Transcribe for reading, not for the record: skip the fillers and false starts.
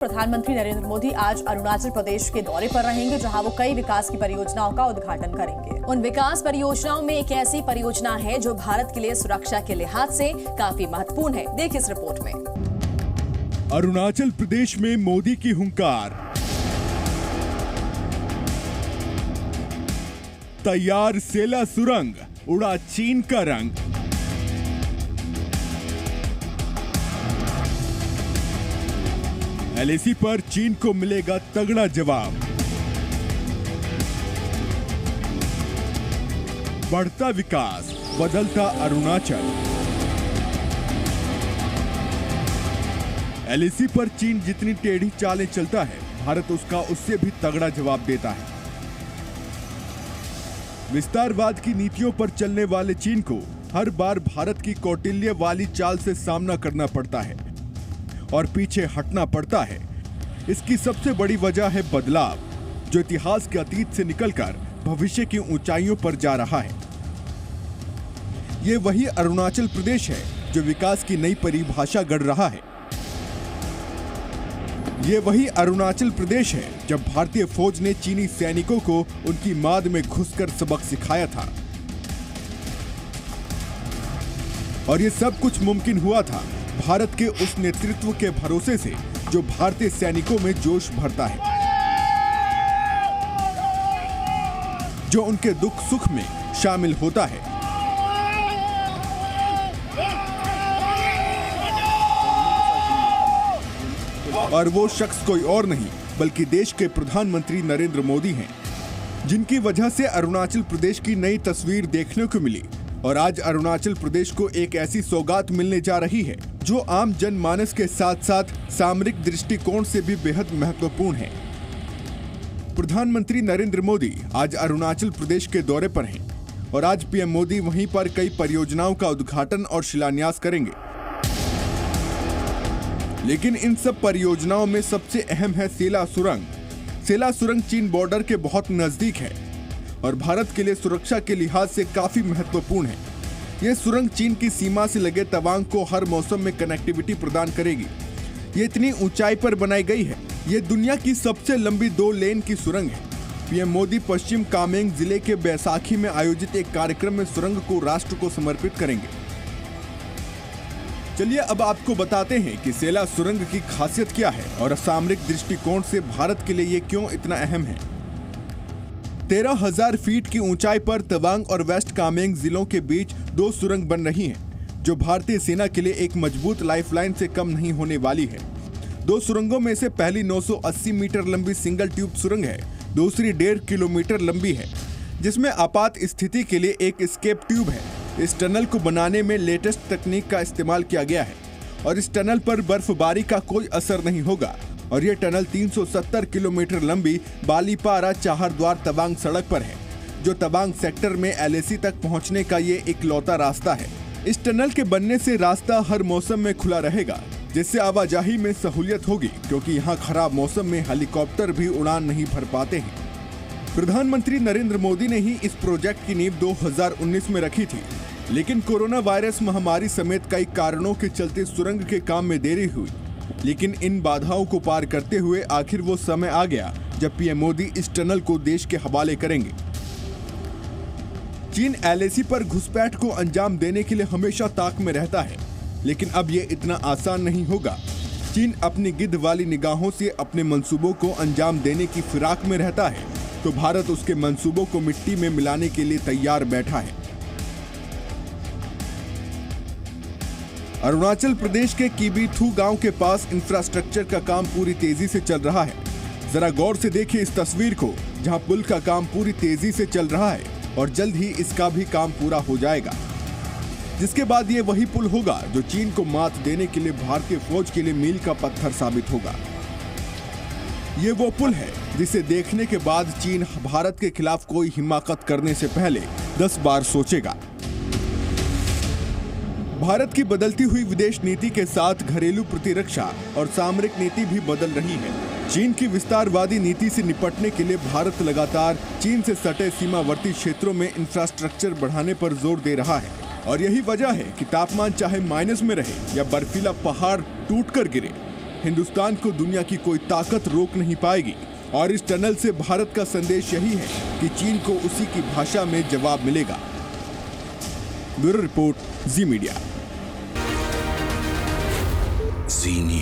प्रधानमंत्री नरेंद्र मोदी आज अरुणाचल प्रदेश के दौरे पर रहेंगे, जहां वो कई विकास की परियोजनाओं का उद्घाटन करेंगे। उन विकास परियोजनाओं में एक ऐसी परियोजना है जो भारत के लिए सुरक्षा के लिहाज से काफी महत्वपूर्ण है। देखिए इस रिपोर्ट में। अरुणाचल प्रदेश में मोदी की हुंकार, तैयार सेला सुरंग, उड़ा चीन का रंग। एलएसी पर चीन को मिलेगा तगड़ा जवाब। बढ़ता विकास, बदलता अरुणाचल। एलएसी पर चीन जितनी टेढ़ी चालें चलता है, भारत उसका उससे भी तगड़ा जवाब देता है। विस्तारवाद की नीतियों पर चलने वाले चीन को हर बार भारत की कौटिल्य वाली चाल से सामना करना पड़ता है और पीछे हटना पड़ता है। इसकी सबसे बड़ी वजह है बदलाव, जो इतिहास के अतीत से निकलकर भविष्य की ऊंचाइयों पर जा रहा है। ये वही अरुणाचल प्रदेश है जो विकास की नई परिभाषा गढ़ रहा है। ये वही अरुणाचल प्रदेश है जब भारतीय फौज ने चीनी सैनिकों को उनकी माद में घुसकर सबक सिखाया था। और ये सब कुछ मुमकिन हुआ था भारत के उस नेतृत्व के भरोसे से जो भारतीय सैनिकों में जोश भरता है, जो उनके दुख सुख में शामिल होता है। और वो शख्स कोई और नहीं बल्कि देश के प्रधानमंत्री नरेंद्र मोदी हैं, जिनकी वजह से अरुणाचल प्रदेश की नई तस्वीर देखने को मिली। और आज अरुणाचल प्रदेश को एक ऐसी सौगात मिलने जा रही है जो आम जनमानस के साथ साथ सामरिक दृष्टिकोण से भी बेहद महत्वपूर्ण है। प्रधानमंत्री नरेंद्र मोदी आज अरुणाचल प्रदेश के दौरे पर हैं और आज पीएम मोदी वहीं पर कई परियोजनाओं का उद्घाटन और शिलान्यास करेंगे। लेकिन इन सब परियोजनाओं में सबसे अहम है सेला सुरंग। सेला सुरंग चीन बॉर्डर के बहुत नजदीक है और भारत के लिए सुरक्षा के लिहाज से काफी महत्वपूर्ण है। यह सुरंग चीन की सीमा से लगे तवांग को हर मौसम में कनेक्टिविटी प्रदान करेगी। ये इतनी ऊंचाई पर बनाई गई है, ये दुनिया की सबसे लंबी 2 लेन की सुरंग है। पीएम मोदी पश्चिम कामेंग जिले के बैसाखी में आयोजित एक कार्यक्रम में सुरंग को राष्ट्र को समर्पित करेंगे। चलिए अब आपको बताते हैं कि सेला सुरंग की खासियत क्या है और सामरिक दृष्टिकोण से भारत के लिए ये क्यों इतना अहम है। 13,000 फीट की ऊंचाई पर तवांग और वेस्ट कामेंग जिलों के बीच 2 सुरंग बन रही हैं, जो भारतीय सेना के लिए एक मजबूत लाइफलाइन से कम नहीं होने वाली है। 2 सुरंगों में से पहली 980 मीटर लंबी सिंगल ट्यूब सुरंग है, दूसरी 1.5 किलोमीटर लंबी है, जिसमें आपात स्थिति के लिए एक एस्केप ट्यूब है। इस टनल को बनाने में लेटेस्ट तकनीक का इस्तेमाल किया गया है और इस टनल पर बर्फबारी का कोई असर नहीं होगा। और ये टनल 370 किलोमीटर लंबी बालीपारा चाहरद्वार तवांग सड़क पर है, जो तवांग सेक्टर में एलएसी तक पहुंचने का ये इकलौता रास्ता है। इस टनल के बनने से रास्ता हर मौसम में खुला रहेगा, जिससे आवाजाही में सहूलियत होगी, क्योंकि यहाँ खराब मौसम में हेलीकॉप्टर भी उड़ान नहीं भर पाते हैं। प्रधानमंत्री नरेंद्र मोदी ने ही इस प्रोजेक्ट की नींव 2019 में रखी थी, लेकिन कोरोना वायरस महामारी समेत कई कारणों के चलते सुरंग के काम में देरी हुई। लेकिन इन बाधाओं को पार करते हुए आखिर वो समय आ गया जब पीएम मोदी इस टनल को देश के हवाले करेंगे। चीन एलएसी पर घुसपैठ को अंजाम देने के लिए हमेशा ताक में रहता है, लेकिन अब ये इतना आसान नहीं होगा। चीन अपनी गिद्ध वाली निगाहों से अपने मंसूबों को अंजाम देने की फिराक में रहता है, तो भारत उसके मंसूबों को मिट्टी में मिलाने के लिए तैयार बैठा है। अरुणाचल प्रदेश के कीबीथू गांव के पास इंफ्रास्ट्रक्चर का काम पूरी तेजी से चल रहा है। जरा गौर से देखिए इस तस्वीर को, जहां पुल का काम पूरी तेजी से चल रहा है और जल्द ही इसका भी काम पूरा हो जाएगा, जिसके बाद ये वही पुल होगा जो चीन को मात देने के लिए भारतीय फौज के लिए मील का पत्थर साबित होगा। ये वो पुल है जिसे देखने के बाद चीन भारत के खिलाफ कोई हिमाकत करने से पहले 10 बार सोचेगा। भारत की बदलती हुई विदेश नीति के साथ घरेलू प्रतिरक्षा और सामरिक नीति भी बदल रही है। चीन की विस्तारवादी नीति से निपटने के लिए भारत लगातार चीन से सटे सीमावर्ती क्षेत्रों में इंफ्रास्ट्रक्चर बढ़ाने पर जोर दे रहा है। और यही वजह है कि तापमान चाहे माइनस में रहे या बर्फीला पहाड़ टूटकर गिरे, हिंदुस्तान को दुनिया की कोई ताकत रोक नहीं पाएगी और इस टनल से भारत का संदेश यही है कि चीन को उसी की भाषा में जवाब मिलेगा। ब्यूरो रिपोर्ट, जी मीडिया। जी न्यूज़।